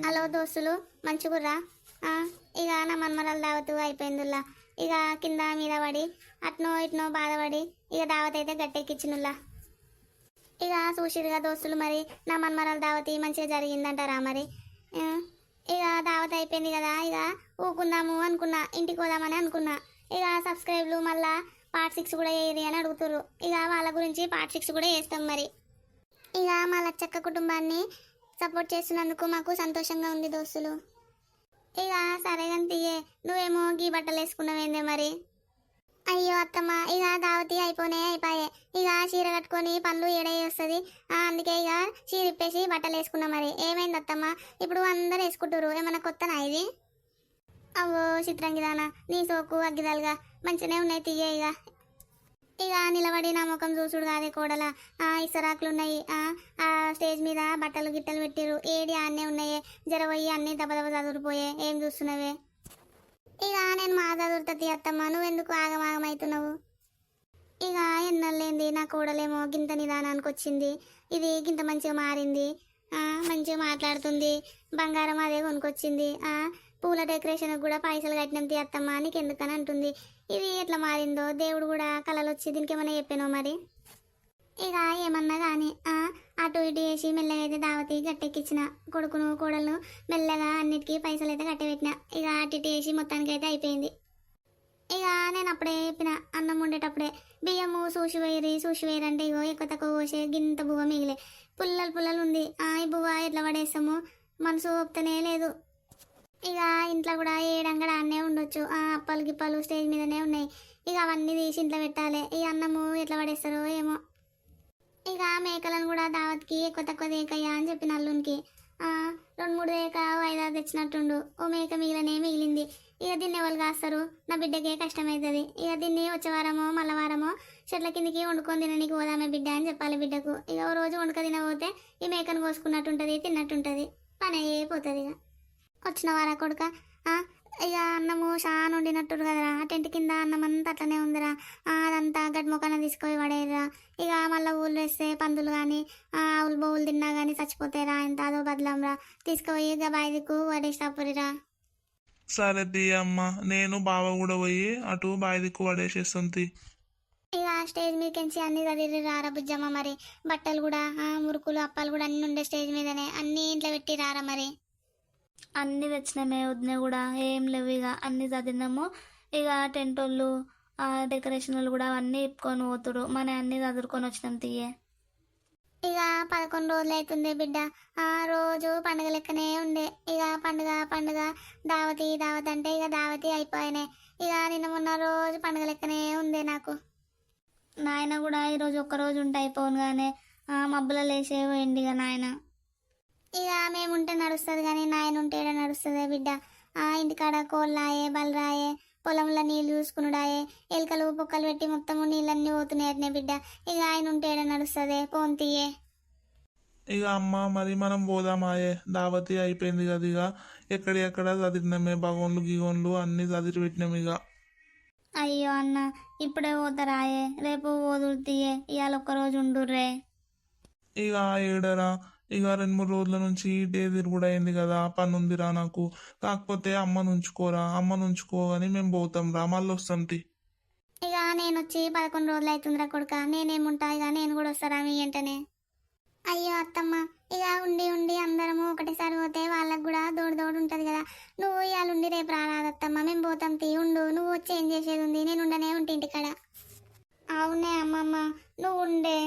Hello దోస్తులు, మంచిగుర్రా? ఇక నా మన్మరాలు దావతు అయిపోయిందిలా. ఇక కింద మీద పడి అట్నో ఇట్నో బాధపడి ఇక దావత్ అయితే గట్టెక్కిచ్చినుల్లా. ఇక చూసిరుగా దోస్తులు, మరి నా మన్మరాలు దావతి మంచిగా జరిగిందంటారా? మరి ఇక దావత్ అయిపోయింది కదా, ఇక ఊకుందాము అనుకున్నా, ఇంటికి పోదామని అనుకున్నా. ఇక సబ్స్క్రైబ్లు మళ్ళా పార్ట్ 6 కూడా వేయరు అని అడుగుతుర్రు. ఇక వాళ్ళ గురించి పార్ట్ 6 కూడా వేస్తాం. మరి ఇక మా లచ్చక్క కుటుంబాన్ని సపోర్ట్ చేస్తున్నందుకు మాకు సంతోషంగా ఉంది దోస్తులు. ఇక సరే కానీ తీయే, నువ్వేమో గీ బట్టలు వేసుకున్నావేందే మరి? అయ్యో అత్తమ్మ, ఇక దావతి అయిపోయాయి. ఇక చీర కట్టుకొని పనులు ఏడై వస్తుంది, అందుకే ఇక చీర ఇప్పేసి బట్టలు వేసుకున్నా. మరి ఏమైంది అత్తమ్మ? ఇప్పుడు అందరు వేసుకుంటారు, ఏమన్నా కొత్తనా ఇది? అవో చిత్రంగిదానా, నీ సోకు అగ్గిదాలుగా మంచిగానే ఉన్నాయి తీయే. ఇక నిలబడి నా ముఖం చూసుడు కాదే కోడలా, ఇసరాకులున్నాయి. స్టేజ్ మీద బట్టలు గిట్టలు పెట్టిరు, ఏడి అన్నీ ఉన్నాయే, జరవయ్యి అన్నీ దెబ్బ చదువుపోయే. ఏం చూస్తున్నావే? ఇక నేను మా చదువుతుంది అత్తమ్మ, నువ్వెందుకు ఆగమాగమవుతున్నావు? ఇక ఎన్నలేంది నా కోడలేమో గింత నిదానానికి వచ్చింది, ఇది గింత మంచిగా మారింది, మంచిగా మాట్లాడుతుంది, బంగారం అదే కొనుకొచ్చింది, పూల డెకరేషన్ కూడా పైసలు కట్టినంత అత్తమ్మ నీకు ఎందుకని అంటుంది. ఇది ఎట్లా మారిందో దేవుడు కూడా కళలు వచ్చి దీనికి ఏమన్నా చెప్పానో మరి? ఇక ఏమన్నా కానీ అటు ఇటు వేసి మెల్లగా అయితే దావతి గట్టెక్కించిన, కొడుకును కోడలను మెల్లగా అన్నిటికీ పైసలు అయితే కట్టబెట్టిన. ఇక అటు ఇటు వేసి మొత్తానికి అయితే అయిపోయింది. ఇక నేను అప్పుడే చెప్పిన, అన్నం ఉండేటప్పుడే బియ్యము చూసివేయరు అంటే ఇగో ఎక్కువ తక్కువ పోసే గింత బువ్వ మిగిలే, పుల్లలు ఉంది. ఈ బువ్వ ఎట్లా పడేస్తాము, మనసు ఒప్పుతనే లేదు. ఇక ఇంట్లో కూడా ఏడంగడ అన్నే ఉండొచ్చు, అప్పలు గిప్పలు స్టేజ్ మీదనే ఉన్నాయి. ఇక అవన్నీ తీసి ఇంట్లో పెట్టాలి. ఈ అన్నము ఎట్లా పడేస్తారో ఏమో. ఇక మేకలను కూడా దావత్కి ఎక్కువ తక్కువ దేకయ్యా అని చెప్పిన అల్లునికి. 2-3 దేక 5-6 తెచ్చినట్టుండు, ఓ మేక మిగిలింది. ఇక దీన్ని ఎవరు కాస్తారు? నా బిడ్డకే కష్టమవుతుంది. ఇక దీన్ని వచ్చే వారమో మళ్ళా వారమో చెట్ల కిందికి వండుకొని తినడానికి పోదామే బిడ్డ అని చెప్పాలి బిడ్డకు. ఇక ఓ రోజు వండుక తినబోతే ఈ మేకను కోసుకున్నట్టుంటది, తిన్నట్టుంటది, పని అయిపోతుంది. ఇక వచ్చిన వారా కొడుక, ఇక అన్నము చాలా వండినట్టు కదరా, టెంట్ కింద అన్నం అంతా అట్లనే ఉందిరా, అదంతా గడ్డి మొక్కన తీసుకొని పడేయరా. ఇక మళ్ళీ ఊళ్ళు వేస్తే పందులు కానీ ఆవులు బోవులు తిన్నా కానీ చచ్చిపోతాయిరా, ఇంత అదో బదలంరా, తీసుకుపోయి ఇక బాయిదికు పడేసిపోరిరా. సరే అమ్మ, నేను బావ కూడా పోయి అటు బాయిదిక్కు పడేసేస్తుంది. ఇక స్టేజ్ మీదకించి అన్ని చదివి రారా బుజ్జమ్మ. మరి బట్టలు కూడా మురుకులు అప్పాలు కూడా అన్ని ఉండే స్టేజ్ మీదనే, అన్ని ఇంట్లో పెట్టి రారా. మరి అన్నీ తెచ్చినామే వదిన కూడా, ఏం లేవు. ఇక అన్నీ చదివినాము. ఇక టెంట్ వాళ్ళు డెకరేషన్ వాళ్ళు కూడా అవన్నీ ఇప్పుకొని పోతురు, మన అన్నీ చదువుకొని వచ్చినాం తీయే. ఇక 11 రోజులు అవుతుంది బిడ్డ, రోజు పండుగ లెక్కనే ఉండే. ఇక పండుగ దావతి అంటే ఇక దావతి అయిపోయినాయి. ఇక నిన్న మొన్న రోజు పండుగ లెక్కనే ఉందే నాకు. నాయన కూడా ఈరోజు ఒక్కరోజు ఉంటే అయిపోను కానీ మబ్బుల లేసే పోయింది ఇక నాయన. ఇక మేముంటే నడుస్తుంది కానీ నాయన ఉంటే నడుస్తుంది బిడ్డ. ఇంటికాడ కోళ్ళాయే బలరాయే, పొలంలో నీళ్ళు చూసుకున్నాడాయే, ఎలుకలు పొక్కలు పెట్టి మొత్తము నీళ్ళన్నీ పోతున్నాయటనే బిడ్డ. ఇక ఆయన ఉంటే నడుస్తుంది, పోన్ తీయే. ఇక అమ్మ, మరి మనం పోదామాయే, దావతి అయిపోయింది కదా. ఇక ఎక్కడెక్కడ చదివినామే, భగోన్లు గిగోన్లు అన్ని చదివి పెట్టినాం. ఇక అయ్యో అన్న, ఇప్పుడే పోతారాయే, రేపు పోదురు తీయే, ఇవాళ ఒక్కరోజు ఉండుర్రే. ఇక ఏడరా, ఇక 2-3 రోజుల నుంచి ఇటే తిరుగుడు అయింది కదా, పని ఉందిరా నాకు. కాకపోతే అమ్మను ఉంచుకోగాని మేము పోతాం రా, మళ్ళీ వస్తాం తి. ఇక నేను వచ్చి 11 రోజులు అవుతుందిరా కొడుక, నేనేముంటా, ఇక నేను కూడా వస్తారా మీ వెంటనే? అయ్యో అత్తమ్మ, ఇక ఉండి అందరము ఒకటేసారి పోతే వాళ్ళకు కూడా దోడు ఉంటుంది కదా. నువ్వు ఇవాళ ఉండి రేపు రాదత్తమ్మ, మేము పోతాం తీ, ఉండు. నువ్వు వచ్చి ఏం చేసేది ఉంది, నేను ఉండనే ఉంటే ఇంటికాడ. అవునే అమ్మమ్మ, నువ్వు ఉండే.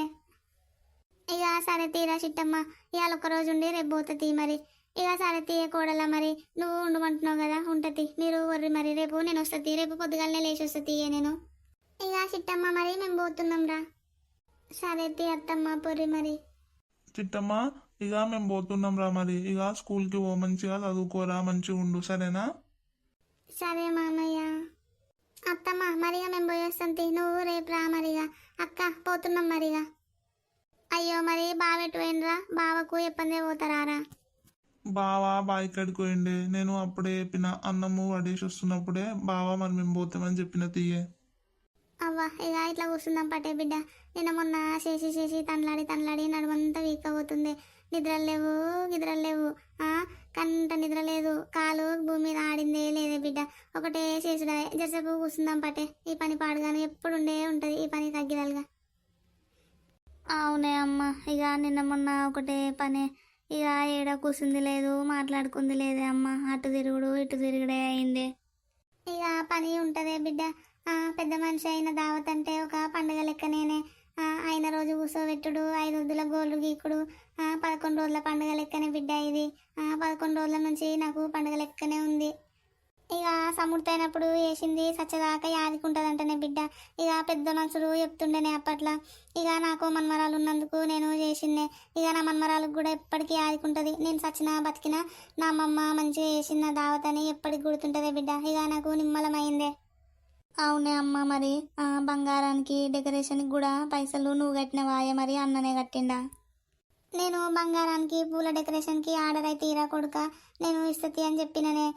ఇక సరే తీరా చిట్టమ్మ, ఇవాళ ఒక్కరోజు ఉండి రేపు పోతుంది మరి. ఇక సరే తీయ కోడలా, మరి నువ్వు ఉండమంటున్నావు కదా, ఉంటుంది. మీరు వర్రి మరి, రేపు నేను వస్తుంది, రేపు పొద్దుగాలనే లేచి వస్తుంది నేను. ఇక చిట్టమ్మ, మరి మేము పోతున్నాం రా. సరే తీ అత్తమ్మ, పొర్రి మరి. చిట్టమ్మ, ఇక మేము పోతున్నాం రా. మరి ఇక స్కూల్కి పో, మంచిగా చదువుకోరా, మంచిగా ఉండు, సరేనా? సరే మామయ్య. అత్తమ్మ, మరిగా మేము పోయేస్తాం తీ, నువ్వు రేపు రా మరిగా. అక్క పోతున్నాం మరిగా. అయ్యో మరి బావ ఎటు పోయినరా? బావకు ఎప్పందే పోతారా? బావా బావి కాడికి పోయిండే, నేను అప్పుడే చెప్పిన, అన్నము వడేసి వస్తున్నప్పుడే బావా మరి మేము పోతామని చెప్పిన తీయే. అవ్వ, ఇక ఇట్లా కూర్చుందాం పట్టే బిడ్డ. నిన్న మొన్న చేసి తనలాడి నడుమంతా వీక్ అవుతుంది. నిద్రలు లేవు నిద్రలు లేవు కంట నిద్ర లేదు, కాలు భూమి మీద ఆడిందే లేదే బిడ్డ. ఒకటే చేసుడా, జరసేపు కూర్చుందాం పట్టే. ఈ పని పాడుగాను ఎప్పుడుండే ఉంటుంది ఈ పని తగ్గిరాలుగా. అవునే అమ్మ, ఇక నిన్న మొన్న ఒకటే పనే, ఇక ఏడ కూర్చుంది లేదు, మాట్లాడుకుంది లేదే అమ్మ. అటు తిరుగుడు ఇటు తిరుగుడే అయింది. ఇక పని ఉంటదే బిడ్డ. పెద్ద మనిషి అయిన దావత్ అంటే ఒక పండుగ లెక్కనేనే. అయిన రోజు కూర్చోబెట్టుడు, 5 వద్దుల గోళ్ళు గీకుడు, 11 రోజుల పండుగ లెక్కనే బిడ్డ ఇది. 11 రోజుల నుంచి నాకు పండుగ లెక్కనే ఉంది. ఇక సముర్తి అయినప్పుడు వేసింది సచ్చదాకా యాదికుంటుందంటనే బిడ్డ. ఇక పెద్ద మనుషులు చెప్తుండేనే అప్పట్లో. ఇక నాకు మన్మరాలు ఉన్నందుకు నేను చేసిందే. ఇక నా మన్మరాలకు కూడా ఎప్పటికీ యాదికుంటుంది. నేను సచ్చినా బతికినా నా అమ్మమ్మ మంచిగా చేసిన దావత్ అని ఎప్పటికి గుర్తుంటుందే బిడ్డ. ఇక నాకు నిమ్మలమైందే. అవునే అమ్మ, మరి బంగారానికి డెకరేషన్కి కూడా పైసలు నువ్వు కట్టినవాయే, మరి అన్ననే కట్టిండా? నేను బంగారానికి పూల డెకరేషన్కి ఆర్డర్ అయితే ఇరా కొడుక, నేను ఇస్తతి అని చెప్పిననే.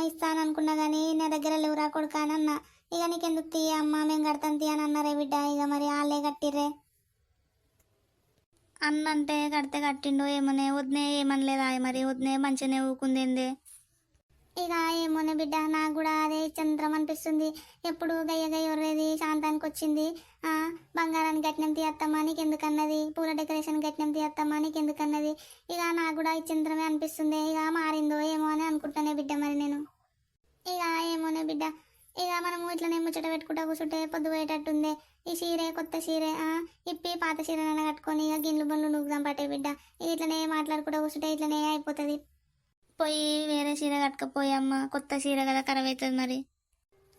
ఇస్తాననుకున్నా కానీ నా దగ్గర లేవురా కొడుక అని అన్నా. ఇక నీకెందుకు తీయ అమ్మ, మేము కడతాం తీ అని అన్నారే బిడ్డ. ఇక మరి వాళ్ళే కట్టిర్రే. అన్నంటే కడితే కట్టిండు ఏమనే, వద్దునే ఏమనలేదా? మరి వద్దునే మంచిగానే ఊకుందేందే. ఇక ఏమోనే బిడ్డ, నాకు కూడా అదే చంద్రం అనిపిస్తుంది. ఎప్పుడు గయ్య గయ్య ఒర్రేది శాంతానికి వచ్చింది. బంగారానికి కట్నం తీయత్తమ్మా నీకెందుకన్నది, పూల డెకరేషన్ కట్నం తీయత్తమ్మా నీకెందుకన్నది. ఇక నాకు కూడా ఈ చంద్రమే అనిపిస్తుంది. ఇక మారిందో ఏమో అని అనుకుంటానే బిడ్డ మరి నేను. ఇక ఏమోనే బిడ్డ, ఇక మనము ఇట్లనే ముచ్చట పెట్టుకుంటా కూర్చుంటే పొద్దు పోయేటట్టుందే. ఈ చీరే కొత్త చీరే ఇప్పి పాత చీరనైనా కట్టుకొని ఇక గిన్నెలు బండ్లు నూకుదాం పట్టే బిడ్డ. ఇక ఇట్లనే మాట్లాడుకుంటా కూర్చుంటే ఇట్లనే అయిపోతుంది. పోయి వేరే చీర కట్టుకపోయమ్మ, కొత్త చీర కదా ఖరాబ్ అవుతుంది మరి.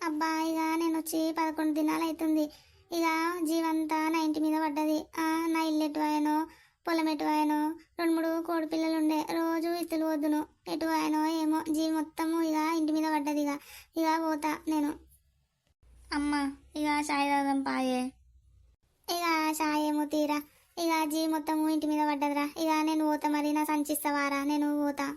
అబ్బా ఇక నేను వచ్చి 11 దినాలు అవుతుంది. ఇక జీవంతా నా ఇంటి మీద పడ్డది. నా ఇల్లు ఎటు ఆయనో, పొలం ఎటు ఆయనో, 2-3 కోడి పిల్లలు ఉండే, రోజు ఇత్తులు వద్దును, ఎటు ఆయనో ఏమో, జీవి మొత్తము ఇక ఇంటి మీద పడ్డది. ఇక పోతా నేను. అమ్మ, ఇక చాయ్ తాగుదాం పాయే. ఇక సాయేమో తీరా, ఇక జీవి మొత్తము ఇంటి మీద పడ్డదిరా. ఇక నేను పోతా మరి, నా సంచిస్తావారా, నేను పోతా.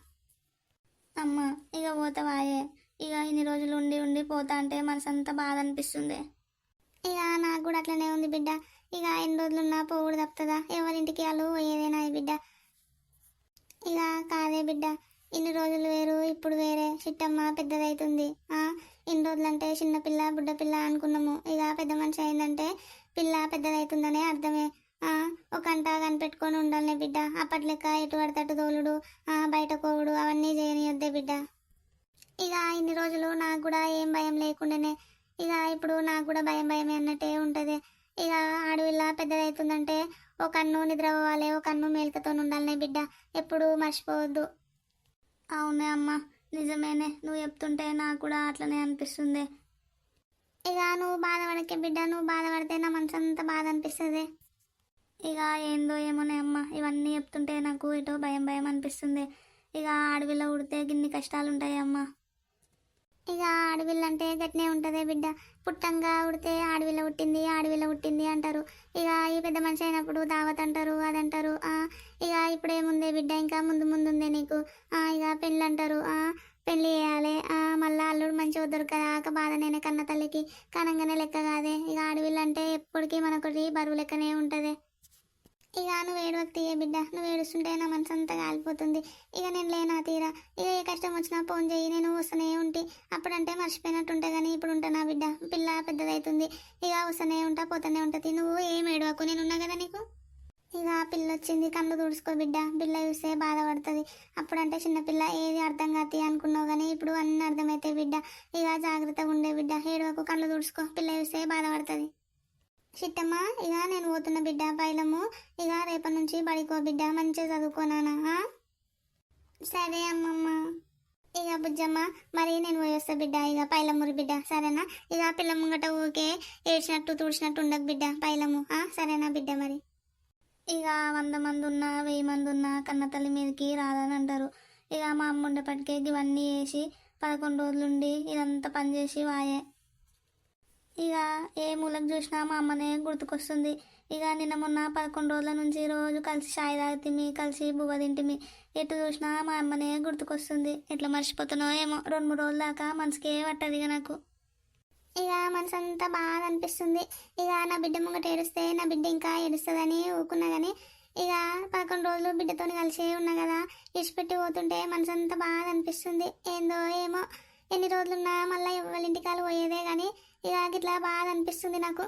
అమ్మ, ఇక పోతావాయే. ఇక ఇన్ని రోజులు ఉండి ఉండి పోతా అంటే మనసంతా బాధ అనిపిస్తుంది. ఇక నాకు కూడా అట్లనే ఉంది బిడ్డ. ఇక ఎన్ని రోజులున్నా పోవుడు తప్పుతుందా? ఎవరింటికి వాళ్ళు పోయేదేనా బిడ్డ. ఇక కాదే బిడ్డ, ఇన్ని రోజులు వేరు ఇప్పుడు వేరే. చిట్టమ్మ పెద్దదవుతుంది. ఇన్ని రోజులంటే చిన్నపిల్ల బుడ్డపిల్ల అనుకున్నాము. ఇక పెద్ద మనిషి అయిందంటే పిల్ల పెద్దదవుతుందనే అర్థమే. ఒక గంట కనిపెట్టుకొని ఉండాలనే బిడ్డ. అప్పట్లెక్క ఎటు పడతట్టు తోలుడు, బయట పోవుడు అవన్నీ చేయనియొద్దే బిడ్డ. ఇక ఇన్ని రోజులు నాకు కూడా ఏం భయం లేకుండానే, ఇక ఇప్పుడు నాకు కూడా భయమే అన్నట్టే ఉంటుంది. ఇక అడవిలా పెద్దదవుతుందంటే ఒక కన్ను నిద్ర పోవాలి, ఒక కన్ను మేలుకతో ఉండాలనే బిడ్డ. ఎప్పుడు మర్చిపోవద్దు. అవునే అమ్మ, నిజమేనే, నువ్వు చెప్తుంటే నాకు కూడా అట్లనే అనిపిస్తుంది. ఇక నువ్వు బాధపడకే బిడ్డ, నువ్వు బాధపడితే నా మనసు అంతా బాధ అనిపిస్తుంది. ఇక ఏందో ఏమోనే అమ్మ, ఇవన్నీ చెప్తుంటే నాకు ఇటో భయం అనిపిస్తుంది. ఇక అడవిలో ఉడితే గిన్ని కష్టాలు ఉంటాయి అమ్మ. ఇక అడవిలంటే గట్నే ఉంటుందే బిడ్డ. పుట్టంగా ఉడితే అడవిలో పుట్టింది అంటారు. ఇక ఈ పెద్ద మనిషి అయినప్పుడు దావత్ అంటారు, అదంటారు. ఇక ఇప్పుడేముందే బిడ్డ, ఇంకా ముందు ఉందే నీకు. ఇక పెళ్ళి అంటారు, పెళ్ళి చేయాలి. మళ్ళీ అల్లుడు మంచిగా దొరకదాక బాధ నేనే కన్న తల్లికి కనంగానే లెక్క కాదే. ఇక అడవిలంటే ఎప్పటికీ మనకొకటి బరువు లెక్కనే ఉంటుంది. ఇక నువ్వు ఏడవకు బిడ్డ, నువ్వు ఏడుస్తుంటే నా మనసు అంతా కాలిపోతుంది. ఇక నేను లేనా తీరా. ఇక ఏ కష్టం వచ్చినా ఫోన్ చేయి, నేను వస్తూనే ఉంటే. అప్పుడంటే మర్చిపోయినట్టుంటే కానీ ఇప్పుడు ఉంటానా బిడ్డ. పిల్ల పెద్దదవుతుంది, ఇక వస్తూనే ఉంటా పోతూనే ఉంటుంది. నువ్వు ఏం ఏడవకు, నేను ఉన్నా కదా నీకు. ఇక పిల్ల వచ్చింది, కళ్ళు తుడుచుకో బిడ్డ. పిల్ల చూస్తే బాధపడుతుంది. అప్పుడంటే చిన్నపిల్ల ఏది అర్థం కాదు అనుకున్నావు కానీ ఇప్పుడు అన్నీ అర్థమవుతాయి బిడ్డ. ఇక జాగ్రత్తగా ఉండే బిడ్డ, ఏడవకు, కళ్ళు తుడుచుకో. పిల్ల చూస్తే బాధపడుతుంది. చిట్టమ్మ, ఇక నేను పోతున్న బిడ్డ పైలము. ఇక రేపటి నుంచి బడికో బిడ్డ, మంచిగా చదువుకోనానా. సరే అమ్మమ్మ. ఇక బుజ్జమ్మ, మరి నేను పోయొస్తా బిడ్డ. ఇక పైలమురి బిడ్డ, సరేనా? ఇక పిల్ల ముంగట ఊకే ఏడ్చినట్టు తుడిచినట్టు ఉండకు బిడ్డ, పైలము. సరేనా బిడ్డ? మరి ఇక 100 మంది ఉన్నా 1000 మంది ఉన్నా కన్న తల్లి మీదకి రాదని అంటారు. ఇక మా అమ్మ ఉండేపటికే ఇవన్నీ వేసి 11 రోజులుండి ఇదంతా పని చేసి వాయే. ఇక ఏ మూలకు చూసినా మా అమ్మనే గుర్తుకొస్తుంది. ఇక నిన్న మొన్న 11 రోజుల నుంచి రోజు కలిసి చాయ్ తాగుతిమి, కలిసి బువ్వ తింటిమి. ఎటు చూసినా మా అమ్మనే గుర్తుకొస్తుంది. ఎట్లా మర్చిపోతున్నావు ఏమో, 2-3 రోజుల దాకా మనసుకే పట్టదు ఇక నాకు. ఇక మనసు అంతా బాగా అనిపిస్తుంది. ఇక నా బిడ్డ ముంగట ఏడుస్తే నా బిడ్డ ఇంకా ఏడుస్తుందని ఊకున్నా కానీ ఇక 11 రోజులు బిడ్డతో కలిసే ఉన్నా కదా, ఇడిచిపెట్టి పోతుంటే మనసు అంతా బాధ అనిపిస్తుంది. ఏందో ఏమో, ఎన్ని రోజులున్నా మళ్ళీ ఎవరి ఇంటికాలు పోయేదే కానీ ఇక ఇట్లా బాధ అనిపిస్తుంది నాకు.